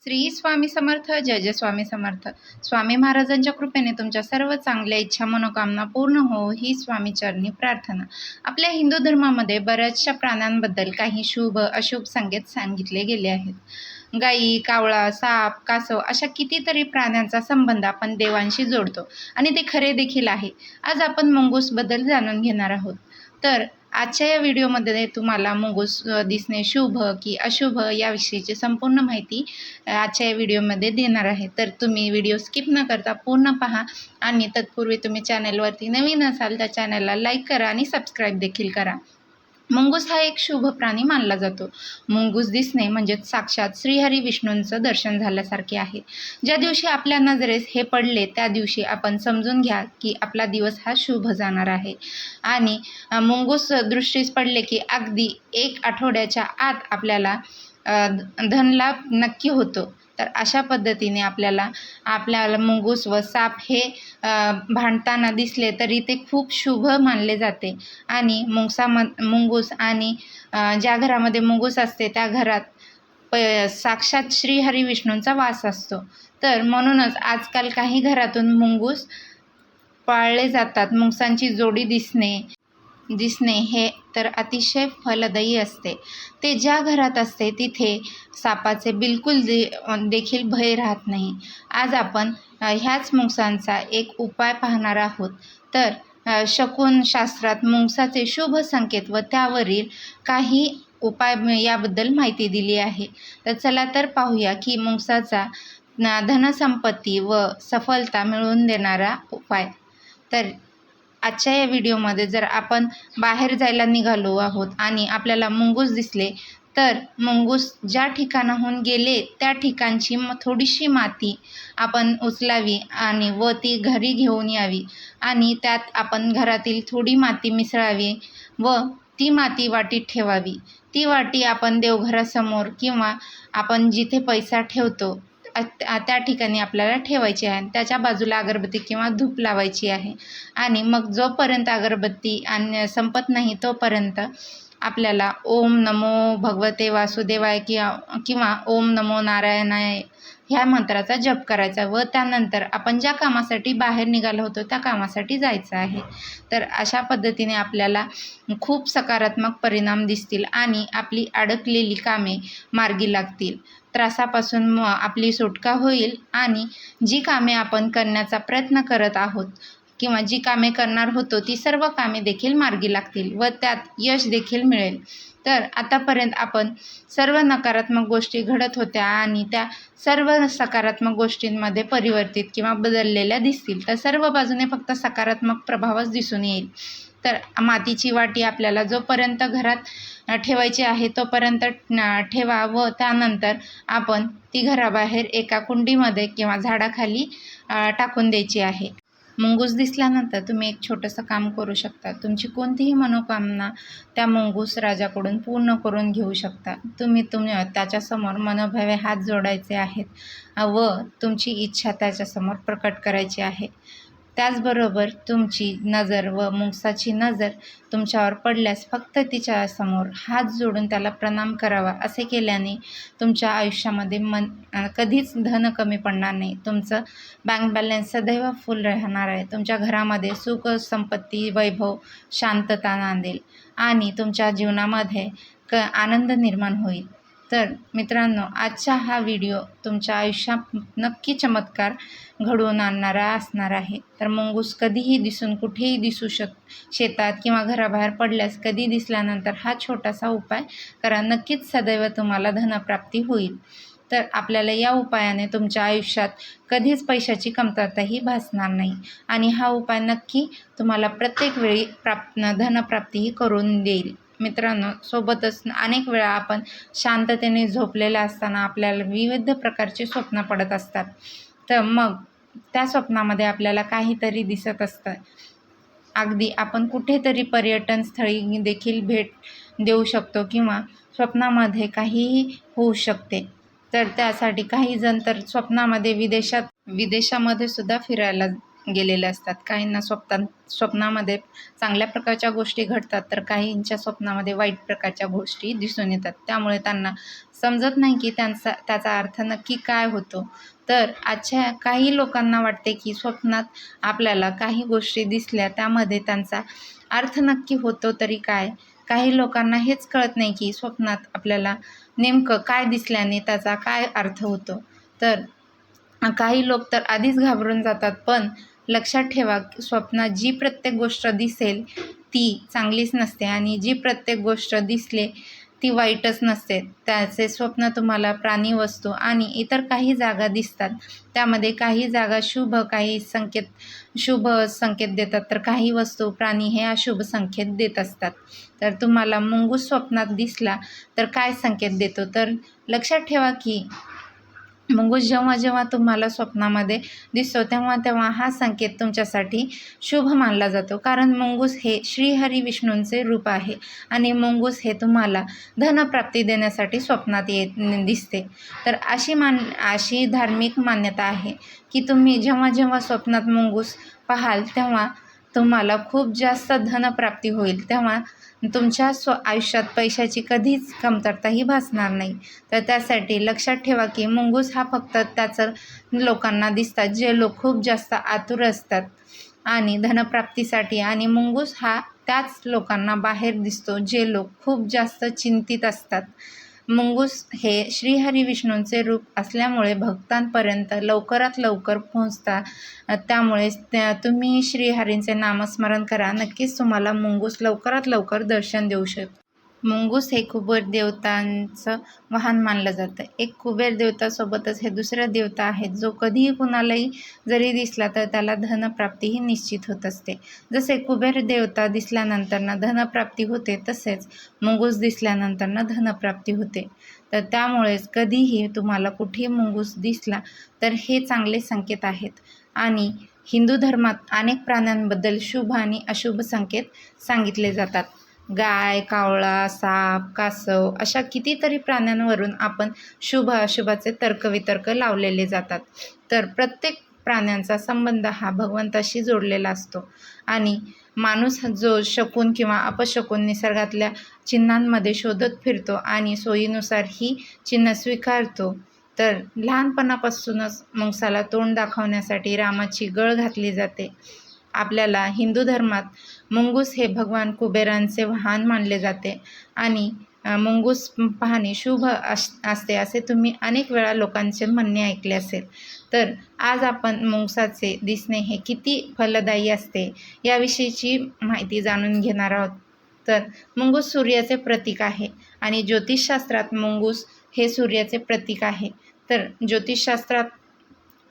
श्री स्वामी समर्थ. जय जय स्वामी समर्थ. स्वामी महाराजांच्या कृपेने तुमच्या सर्व चांगल्या इच्छा मनोकामना पूर्ण हो ही स्वामी चरणी प्रार्थना. आपल्या हिंदू धर्मामध्ये बऱ्याचशा प्राण्यांबद्दल काही शुभ अशुभ संकेत सांगितले गेले आहेत. गायी, कावळा, साप, कासव अशा कितीतरी प्राण्यांचा संबंध आपण देवांशी जोडतो आणि ते खरे देखील आहे. आज आपण मुंगूसबद्दल जाणून घेणार आहोत. तर आजच्या या व्हिडिओमध्ये तुम्हाला मुंगूस दिसणे शुभ की अशुभ याविषयीची संपूर्ण माहिती आजच्या या व्हिडिओमध्ये देणार आहे. तर तुम्ही व्हिडिओ स्किप न करता पूर्ण पहा आणि तत्पूर्वी तुम्ही चॅनलवरती नवीन असाल तर चॅनलला लाईक करा आणि सबस्क्राईब देखील करा. मुंगूस हा एक शुभ प्राणी मानला जातो. मुंगूस दिसणे म्हणजे साक्षात श्रीहरी विष्णूंचं दर्शन झाल्यासारखे आहे. ज्या दिवशी आपल्या नजरेस हे पडले त्या दिवशी आपण समजून घ्या की आपला दिवस हा शुभ जाणार आहे. आणि मुंगूस दृष्टीस पडले की अगदी 1 आठवड्याच्या आत आपल्याला धनलाभ नक्की होतो. तर अशा पद्धतीने आपल्याला मुंगूस व साप हे भांडताना दिसले तरी ते खूप शुभ मानले जाते. आणि मुंगूस आणि ज्या घरामध्ये मुंगूस असते त्या घरात साक्षात श्रीहरी विष्णूंचा वास असतो. तर म्हणूनच आजकाल काही घरातून मुंगूस पाळले जातात. मुंगसांची जोडी दिसणे हे तर अतिशय फलदायी असते. ते ज्या घरात असते तिथे सापाचे बिलकुल देखील भय राहत नाही. आज आपण ह्याच मुंगसांचा एक उपाय पाहणार आहोत. तर शकुन शास्त्रात मुंगसाचे शुभ संकेत व त्यावरील काही उपाय याबद्दल माहिती दिली आहे. तर चला तर पाहूया की मुंगसाचा धनसंपत्ती व सफलता मिळवून देणारा उपाय. तर आजच्या या व्हिडिओमध्ये जर आपण बाहेर जायला निघालो आहोत आणि आपल्याला मुंगूस दिसले तर मुंगूस ज्या ठिकाणाहून गेले त्या ठिकाणची थोडीशी माती आपण उचलावी आणि व ती घरी घेऊन यावी आणि त्यात आपण घरातील थोडी माती मिसळावी व ती माती वाटीत ठेवावी. ती वाटी आपण देवघरासमोर किंवा आपण जिथे पैसा ठेवतो त्या ठिकाणी आपल्याला ठेवायची आहे. त्याच्या बाजूला अगरबत्ती किंवा धूप लावायची आहे. आणि मग जोपर्यंत अगरबत्ती आणि संपत नाही तोपर्यंत आपल्याला ओम नमो भगवते वासुदेवाय किंवा ओम नमो नारायणाय ह्या मंत्राचा जप करायचा व त्यानंतर आपण ज्या कामासाठी बाहेर निघालो होतो त्या कामासाठी जायचं आहे. तर अशा पद्धतीने आपल्याला खूप सकारात्मक परिणाम दिसतील आणि आपली अडकलेली कामे मार्गी लागतील. त्रासापासून आपली सुटका होईल आणि जी कामे आपण करण्याचा प्रयत्न करत आहोत किंवा जी कामे करणार होतो ती सर्व कामे देखील मार्गी लागतील व त्यात यश देखील मिळेल. तर आतापर्यंत आपण सर्व नकारात्मक गोष्टी घडत होत्या आणि त्या सर्व सकारात्मक गोष्टींमध्ये परिवर्तित किंवा बदललेल्या दिसतील. तर सर्व बाजूने फक्त सकारात्मक प्रभावच दिसून येईल. तर मातीची वाटी आपल्याला जोपर्यंत घरात ठेवायची आहे तोपर्यंत ठेवा व त्यानंतर आपण ती घराबाहेर एका कुंडीमध्ये किंवा झाडाखाली टाकून द्यायची आहे. मुंगूस दिसल्यानंतर तुम्ही एक छोटंसं काम करू शकता. तुमची कोणतीही मनोकामना त्या मुंगूस राजाकडून पूर्ण करून घेऊ शकता. तुम्ही त्याच्यासमोर मनोभावे हात जोडायचे आहेत व तुमची इच्छा त्याच्यासमोर प्रकट करायची आहे. त्याचबरोबर तुमची नजर व मुंगसाची नजर तुमच्यावर पडल्यास फक्त तिच्यासमोर हात जोडून त्याला प्रणाम करावा. असे केल्याने तुमच्या आयुष्यामध्ये कधीच धन कमी पडणार नाही. तुमचं बँक बॅलन्स सदैव फुल राहणार आहे. तुमच्या घरामध्ये सुख संपत्ती वैभव शांतता नांदेल आणि तुमच्या जीवनामध्ये आनंद निर्माण होईल. तर मित्रांनो, आजचा हा व्हिडिओ तुमच्या आयुष्यात नक्की चमत्कार घडवून आणणारा असणार आहे. तर मुंगूस कधीही दिसून कुठेही दिसू शेतात किंवा घराबाहेर पडल्यास कधी दिसल्यानंतर हा छोटासा उपाय करा. नक्कीच सदैव तुम्हाला धनप्राप्ती होईल. तर आपल्याला या उपायाने तुमच्या आयुष्यात कधीच पैशाची कमतरताही भासणार नाही आणि हा उपाय नक्की तुम्हाला प्रत्येक वेळी धनप्राप्तीही करून देईल. मित्रांनो, सोबतच अनेक वेळा आपण शांततेने झोपलेल्या असताना आपल्याला विविध प्रकारची स्वप्न पडत असतात. तर मग त्या स्वप्नामध्ये आपल्याला काहीतरी दिसत असतं. अगदी आपण कुठेतरी पर्यटन स्थळी देखील भेट देऊ शकतो किंवा स्वप्नामध्ये काहीही होऊ शकते. तर त्यासाठी काही जण तर स्वप्नामध्ये विदेशामध्ये सुद्धा फिरायला गेलेले असतात. काहींना स्वप्नामध्ये चांगल्या प्रकारच्या गोष्टी घडतात, तर काहींच्या स्वप्नामध्ये वाईट प्रकारच्या गोष्टी दिसून येतात. त्यामुळे त्यांना समजत नाही की त्याचा अर्थ नक्की काय होतो. तर आजच्या काही लोकांना वाटते की स्वप्नात आपल्याला काही गोष्टी दिसल्या, त्यामध्ये त्यांचा अर्थ नक्की होतो तरी काय. काही लोकांना हेच कळत नाही की स्वप्नात आपल्याला नेमकं काय दिसल्याने त्याचा काय अर्थ होतो. तर काही लोक तर आधीच घाबरून जातात. पण लक्षात ठेवा, स्वप्नात जी प्रत्येक गोष्ट दिसेल ती चांगलीच नसते आणि जी प्रत्येक गोष्ट दिसले ती वाईटच नसते. त्याचे स्वप्न तुम्हाला प्राणी, वस्तू आणि इतर काही जागा दिसतात. त्यामध्ये काही जागा शुभ संकेत देतात, तर काही वस्तू, प्राणी हे अशुभ संकेत देत असतात. तर तुम्हाला मुंगूस स्वप्नात दिसला तर काय संकेत देतो, तर लक्षात ठेवा की मुंगूस जेव्हा जेव्हा तुम्हाला स्वप्नामध्ये दिसतो तेव्हा हा संकेत तुमच्यासाठी शुभ मानला जातो. कारण मुंगूस हे श्रीहरी विष्णूंचे रूप आहे आणि मुंगूस हे तुम्हाला धनप्राप्ती देण्यासाठी स्वप्नात दिसते. तर अशी धार्मिक मान्यता आहे की तुम्ही जेव्हा जेव्हा स्वप्नात मुंगूस पाहाल तेव्हा तुम्हाला खूप जास्त धनप्राप्ती होईल. तेव्हा तुमच्या आयुष्यात पैशाची कधीच कमतरताही भासणार नाही. तर त्यासाठी लक्षात ठेवा की मुंगूस हा फक्त त्याचं लोकांना दिसतात जे लोक खूप जास्त आतुर असतात आणि धनप्राप्तीसाठी, आणि मुंगूस हा त्याच लोकांना बाहेर दिसतो जे लोक खूप जास्त चिंतित असतात. मुंगूस हे श्रीहरी विष्णूंचे रूप असल्यामुळे भक्तांपर्यंत लवकरात लवकर पोहोचतात. त्यामुळे तुम्ही श्रीहरींचे नामस्मरण करा. नक्कीच तुम्हाला मुंगूस लवकरात लवकर दर्शन देऊ शकतो. मुंगूस हे कुबेर देवतांचं वाहन मानलं जातं. एक कुबेर देवतासोबतच हे दुसरे देवता आहेत जो कधीही कुणालाही जरी दिसला तर त्याला धनप्राप्ती ही निश्चित होत असते. जसे कुबेर देवता दिसल्यानंतर धनप्राप्ती होते, तसेच मुंगूस दिसल्यानंतर धनप्राप्ती होते. तर त्यामुळेच कधीही तुम्हाला कुठेही मुंगूस दिसला तर हे चांगले संकेत आहेत. आणि हिंदू धर्मात अनेक प्राण्यांबद्दल शुभ आणि अशुभ संकेत सांगितले जातात. गाय, कावळा, साप, कासव अशा कितीतरी प्राण्यांवरून आपण शुभ अशुभाचे तर्कवितर्क लावलेले जातात. तर प्रत्येक प्राण्यांचा संबंध हा भगवंताशी जोडलेला असतो आणि माणूस जो शकुन किंवा अपशकुन निसर्गातल्या चिन्हांमध्ये शोधत फिरतो आणि सोयीनुसार ही चिन्ह स्वीकारतो. तर लहानपणापासूनच मुंगसाला तोंड दाखवण्यासाठी रामाची गळ घातली जाते. आपल्याला हिंदू धर्मात मुंगूस हे भगवान कुबेरांचे वाहन मानले जाते आणि मुंगूस पाहणे शुभ असते असे तुम्ही अनेक वेळा लोकांचे म्हणणे ऐकले असेल. तर आज आपण मुंगसाचे दिसणे हे किती फलदायी असते याविषयीची माहिती जाणून घेणार आहोत. तर मुंगूस सूर्याचे प्रतीक आहे आणि ज्योतिषशास्त्रात मुंगूस हे सूर्याचे प्रतीक आहे. तर ज्योतिषशास्त्रात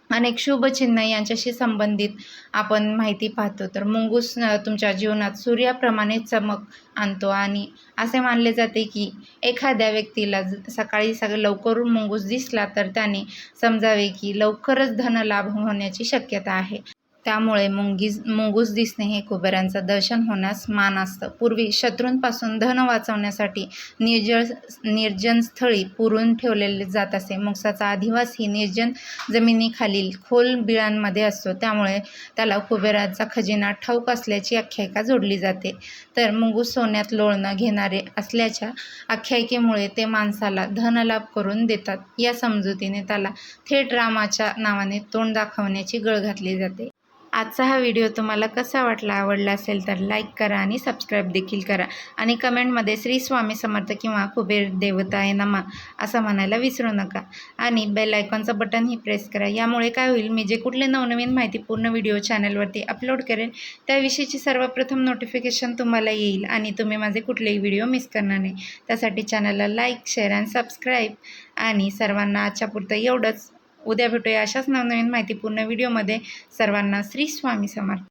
अनेक शुभ चिन्ह यांच्याशी संबंधित आपण माहिती पाहतो. तर मुंगूस तुमच्या जीवनात सूर्याप्रमाणे चमक आणतो आणि असे मानले जाते की एखाद्या व्यक्तीला सकाळी लवकर मुंगूस दिसला तर त्याने समजावे की लवकरच धनलाभ होण्याची शक्यता आहे. त्यामुळे मुंगूस दिसणे हे कुबेरांचं दर्शन होण्यास मान असतं. पूर्वी शत्रूंपासून धन वाचवण्यासाठी निर्जन स्थळी पुरून ठेवलेले जात असे. मुंगसाचा अधिवास ही निर्जन जमिनीखालील खोल बिळांमध्ये असतो. त्यामुळे त्याला कुबेराचा खजिना ठाऊक असल्याची आख्यायिका जोडली जाते. तर मुंगूस सोन्यात लोळणं घेणारे असल्याच्या आख्यायिकेमुळे ते माणसाला धनलाभ करून देतात या समजुतीने त्याला थेट रामाच्या नावाने तोंड दाखवण्याची गळ घातली जाते. आजचा हा व्हिडिओ तुम्हाला कसा वाटला, आवडला असेल तर लाईक करा आणि सबस्क्राईब देखील करा आणि कमेंटमध्ये श्री स्वामी समर्थ किंवा कुबेर देवताय नमः असं म्हणायला विसरू नका आणि बेल आयकॉनचं बटनही प्रेस करा. यामुळे काय होईल, मी जे कुठले नवनवीन माहितीपूर्ण व्हिडिओ चॅनलवरती अपलोड करेन त्याविषयीची सर्वप्रथम नोटिफिकेशन तुम्हाला येईल आणि तुम्ही माझे कुठलेही व्हिडिओ मिस करणार नाही. त्यासाठी चॅनलला लाईक, शेअर आणि सबस्क्राईब. आणि सर्वांना आजच्या पुरतं एवढंच. उद्या भेटूया अशाच नवनवीन माहितीपूर्ण व्हिडिओमध्ये. सर्वांना श्री स्वामी समर्थ.